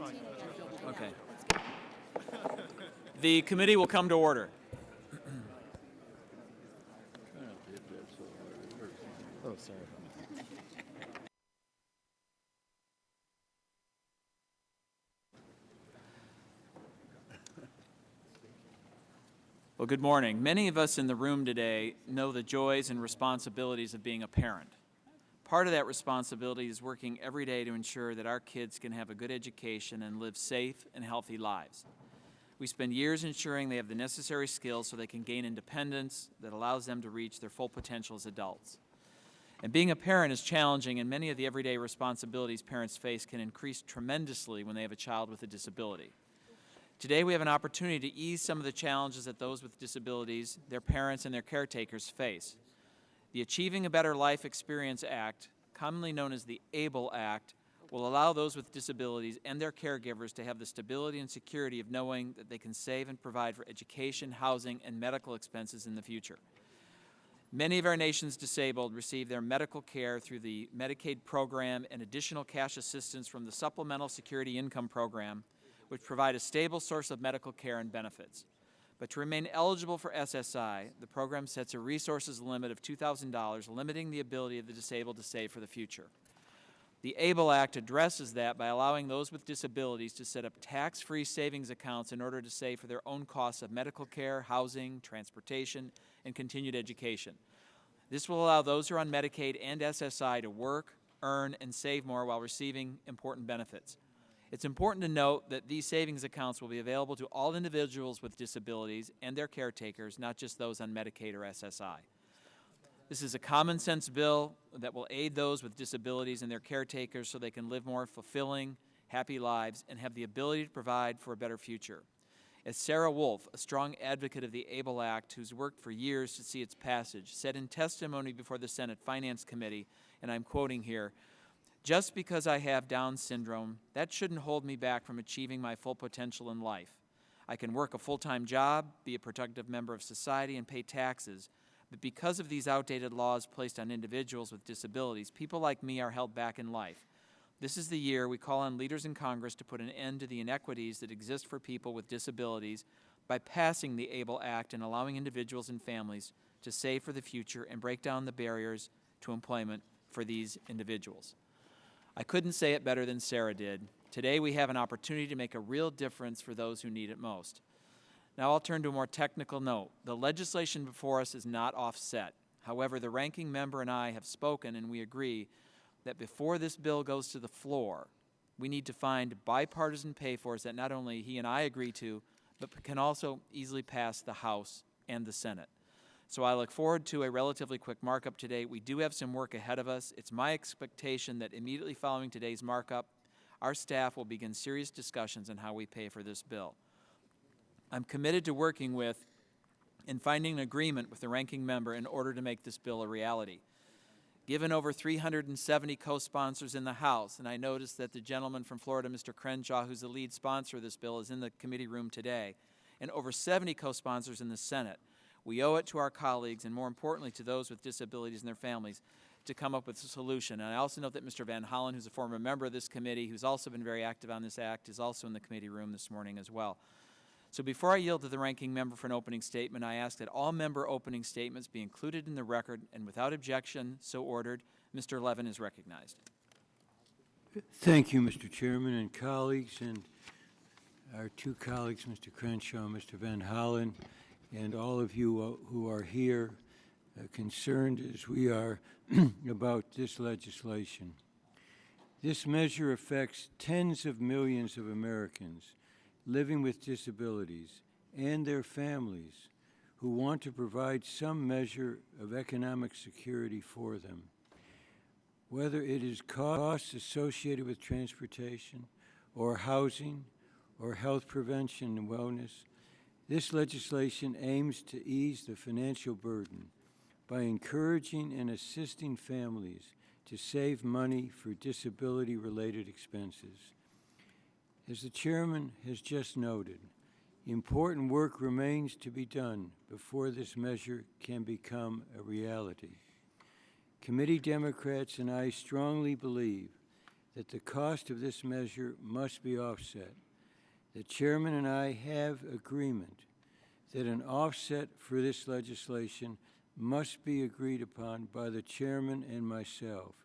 Okay. The committee will come to order. Oh, sorry. Well, good morning. Many of us in the room today know the joys and responsibilities of being a parent. Part of that responsibility is working every day to ensure that our kids can have a good education and live safe and healthy lives. We spend years ensuring they have the necessary skills so they can gain independence that allows them to reach their full potential as adults. And being a parent is challenging, and many of the everyday responsibilities parents face can increase tremendously when they have a child with a disability. Today we have an opportunity to ease some of the challenges that those with disabilities, their parents, and their caretakers face. The Achieving a Better Life Experience Act, commonly known as the ABLE Act, will allow those with disabilities and their caregivers to have the stability and security of knowing that they can save and provide for education, housing, and medical expenses in the future. Many of our nation's disabled receive their medical care through the Medicaid program and additional cash assistance from the Supplemental Security Income Program, which provide a stable source of medical care and benefits. But to remain eligible for SSI, the program sets a resources limit of $2,000, limiting the ability of the disabled to save for the future. The ABLE Act addresses that by allowing those with disabilities to set up tax-free savings accounts in order to save for their own costs of medical care, housing, transportation, and continued education. This will allow those who are on Medicaid and SSI to work, earn, and save more while receiving important benefits. It's important to note that these savings accounts will be available to all individuals with disabilities and their caretakers, not just those on Medicaid or SSI. This is a common sense bill that will aid those with disabilities and their caretakers so they can live more fulfilling, happy lives and have the ability to provide for a better future. As Sarah Wolf, a strong advocate of the ABLE Act who's worked for years to see its passage, said in testimony before the Senate Finance Committee, and I'm quoting here, "Just because I have Down syndrome, that shouldn't hold me back from achieving my full potential in life. I can work a full-time job, be a productive member of society, and pay taxes. But because of these outdated laws placed on individuals with disabilities, people like me are held back in life. This is the year we call on leaders in Congress to put an end to the inequities that exist for people with disabilities by passing the ABLE Act and allowing individuals and families to save for the future and break down the barriers to employment for these individuals." I couldn't say it better than Sarah did. Today we have an opportunity to make a real difference for those who need it most. Now I'll turn to a more technical note. The legislation before us is not offset. However, the ranking member and I have spoken and we agree that before this bill goes to the floor, we need to find bipartisan pay-fors that not only he and I agree to, but can also easily pass the House and the Senate. So I look forward to a relatively quick markup today. We do have some work ahead of us. It's my expectation that immediately following today's markup, our staff will begin serious discussions on how we pay for this bill. I'm committed to working with and finding an agreement with the ranking member in order to make this bill a reality. Given over 370 co-sponsors in the House, and I noticed that the gentleman from Florida, Mr. Crenshaw, who's the lead sponsor of this bill, is in the committee room today, and over 70 co-sponsors in the Senate, we owe it to our colleagues, and more importantly to those with disabilities and their families, to come up with a solution. And I also note that Mr. Van Hollen, who's a former member of this committee, who's also been very active on this act, is also in the committee room this morning as well. So before I yield to the ranking member for an opening statement, I ask that all member opening statements be included in the record, and without objection, so ordered. Mr. Levin is recognized. Thank you, Mr. Chairman and colleagues, and our two colleagues, Mr. Crenshaw and Mr. Van Hollen, and all of you who are here concerned as we are about this legislation. This measure affects tens of millions of Americans living with disabilities and their families who want to provide some measure of economic security for them. Whether it is costs associated with transportation or housing or health prevention and wellness, this legislation aims to ease the financial burden by encouraging and assisting families to save money for disability-related expenses. As the Chairman has just noted, important work remains to be done before this measure can become a reality. Committee Democrats and I strongly believe that the cost of this measure must be offset. The chairman and I have agreement that an offset for this legislation must be agreed upon by the chairman and myself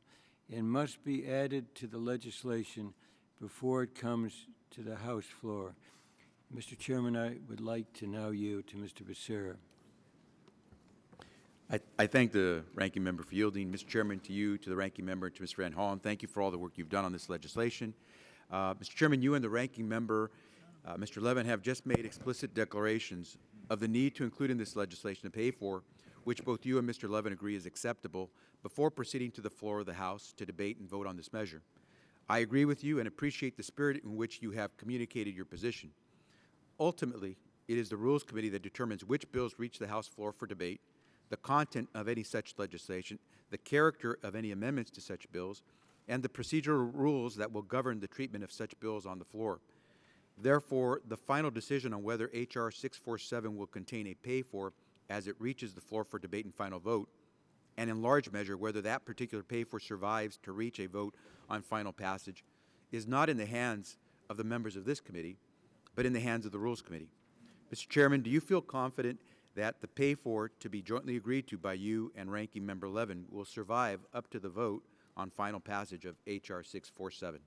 and must be added to the legislation before it comes to the House floor. Mr. Chairman, I would like to now yield to Mr. Becerra. I thank the ranking member for yielding. Mr. Chairman, to you, to the ranking member, to Mr. Van Hollen, thank you for all the work you've done on this legislation. Mr. Chairman, you and the ranking member, Mr. Levin, have just made explicit declarations of the need to include in this legislation a pay-for, which both you and Mr. Levin agree is acceptable, before proceeding to the floor of the House to debate and vote on this measure. I agree with you and appreciate the spirit in which you have communicated your position. Ultimately, it is the Rules Committee that determines which bills reach the House floor for debate, the content of any such legislation, the character of any amendments to such bills, and the procedural rules that will govern the treatment of such bills on the floor. Therefore, the final decision on whether H.R. 647 will contain a pay-for as it reaches the floor for debate and final vote, and in large measure whether that particular pay-for survives to reach a vote on final passage, is not in the hands of the members of this committee, but in the hands of the Rules Committee. Mr. Chairman, do you feel confident that the pay-for to be jointly agreed to by you and Ranking Member Levin will survive up to the vote on final passage of H.R. 647?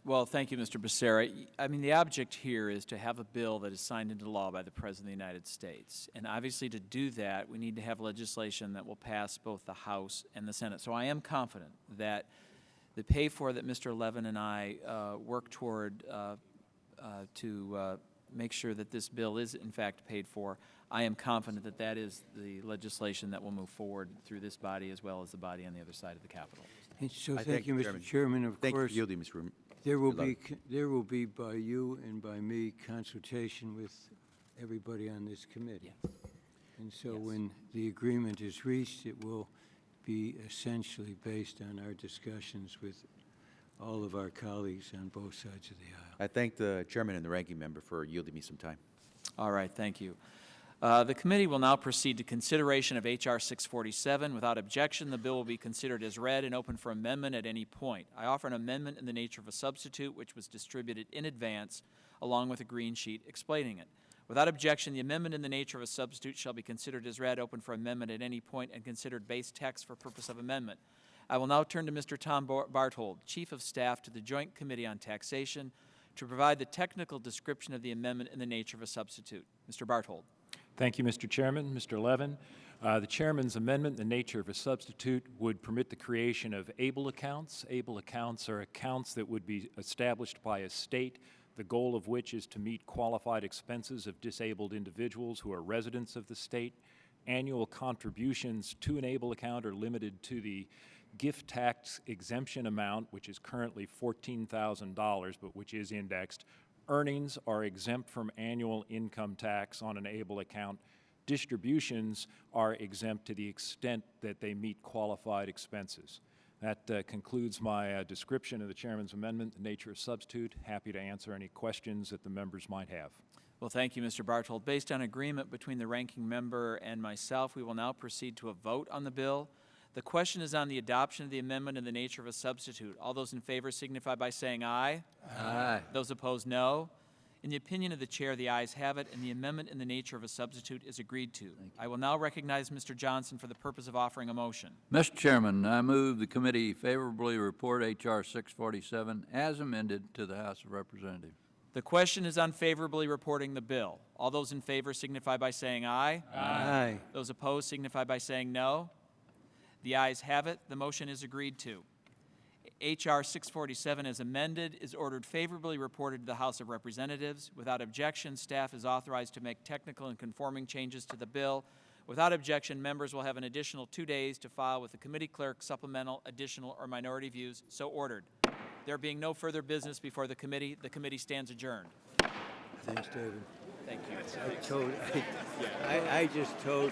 Well, thank you, Mr. Becerra. I mean, the object here is to have a bill that is signed into law by the President of the United States. And obviously, to do that, we need to have legislation that will pass both the House and the Senate. So I am confident that the pay-for that Mr. Levin and I work toward to make sure that this bill is, in fact, paid for, I am confident that that is the legislation that will move forward through this body as well as the body on the other side of the Capitol. And so thank you, Mr. Chairman. Of Thank you course, for yielding, Mr. Rubin. there will be by you and by me consultation with everybody on this committee. Yes. And so Yes. when the agreement is reached, it will be essentially based on our discussions with all of our colleagues on both sides of the aisle. I thank the Chairman and the Ranking Member for yielding me some time. All right, thank you. The committee will now proceed to consideration of H.R. 647. Without objection, the bill will be considered as read and open for amendment at any point. I offer an amendment in the nature of a substitute, which was distributed in advance, along with a green sheet explaining it. Without objection, the amendment in the nature of a substitute shall be considered as read, open for amendment at any point, and considered base text for purpose of amendment. I will now turn to Mr. Tom Barthold, Chief of Staff to the Joint Committee on Taxation, to provide the technical description of the amendment in the nature of a substitute. Mr. Barthold. Thank you, Mr. Chairman. Mr. Levin, the Chairman's amendment in the nature of a substitute would permit the creation of ABLE accounts. ABLE accounts are accounts that would be established by a state, the goal of which is to meet qualified expenses of disabled individuals who are residents of the state. Annual contributions to an ABLE account are limited to the gift tax exemption amount, which is currently $14,000, but which is indexed. Earnings are exempt from annual income tax on an ABLE account. Distributions are exempt to the extent that they meet qualified expenses. That concludes my description of the Chairman's amendment, the nature of substitute. Happy to answer any questions that the members might have. Well, thank you, Mr. Barthold. Based on agreement between the ranking member and myself, we will now proceed to a vote on the bill. The question is on the adoption of the amendment in the nature of a substitute. All those in favor signify by saying aye. Aye. Those opposed, no. In the opinion of the chair, the ayes have it, and the amendment in the nature of a substitute is agreed to. I will now recognize Mr. Johnson for the purpose of offering a motion. Mr. Chairman, I move the committee favorably report H.R. 647 as amended to the House of Representatives. The question is on favorably reporting the bill. All those in favor signify by saying aye. Aye. Those opposed signify by saying no. The ayes have it. The motion is agreed to. H.R. 647 as amended is ordered favorably reported to the House of Representatives. Without objection, staff is authorized to make technical and conforming changes to the bill. Without objection, members will have an additional 2 days to file with the committee clerk supplemental, additional, or minority views so ordered. There being no further business before the committee stands adjourned. Thanks, David. Thank you. I just told